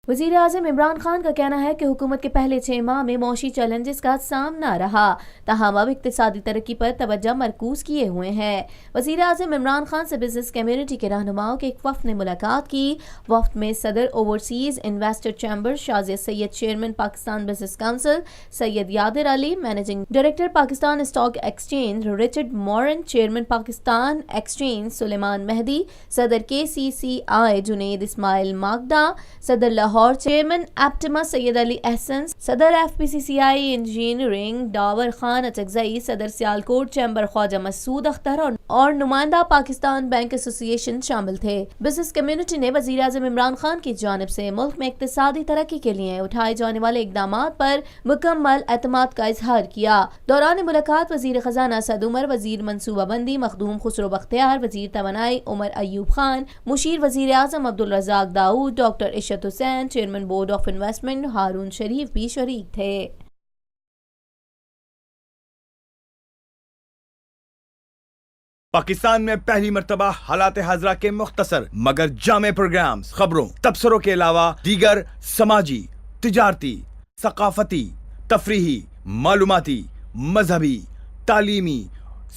वज़ीर आज़म इमरान खान का कहना है कि हुकूमत के पहले 6 माह में मौशी चैलेंजेस का सामना रहा, ताहम अब इक्तिसादी तरक्की पर तवज्जो मरकूज किए हुए हैं। वज़ीर आज़म इमरान खान से बिजनेस कम्युनिटी के रहनुमाओं के एक वफ्द ने मुलाकात की। वफ्द में सदर overseas investor chamber Shazia Syed, chairman Pakistan business council Syed Yadir Ali, managing director Pakistan stock exchange Richard Morin, chairman Pakistan exchange Suleman Mehdi, सदर KCCI जुनैद इस्माइल मागदा, सदर लाहौर चेयरमैन एप्टिमा सैयद अली एहसन, सदर FPCCI इंजीनियरिंग डावर खान अचकजई, सदर सियालकोट चैम्बर ख्वाजा मसूद अख्तर और नुमाइंदा पाकिस्तान बैंक एसोसिएशन शामिल थे। बिजनेस कम्युनिटी ने वज़ीर आज़म इमरान खान की जानिब से मुल्क में इक्तिसादी तरक्की के लिए उठाए जाने वाले इक़दामात पर मुकम्मल एतमाद का इजहार किया। दौरान मुलाकात वज़ीर ख़जाना सद उमर, वज़ीर मनसूबाबंदी मखदूम खुसरो बख्तियार, वज़ीर तवानाई उमर अयूब खान, मुशीर वज़ीर आज़म Abdul Razak Dawood, doctor Ishrat Hussain, chairman board of investment Haroon Sharif भी शरीक थे। पाकिस्तान में पहली मर्तबा हालात हाजरा के मुख्तसर मगर जामे प्रोग्राम्स, खबरों, तबसरों के अलावा दीगर समाजी, तिजारती, सकाफती, तफरीही, मालूमाती, मजहबी, तालीमी,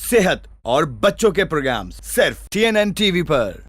सेहत और बच्चों के प्रोग्राम्स सिर्फ TNN TV पर।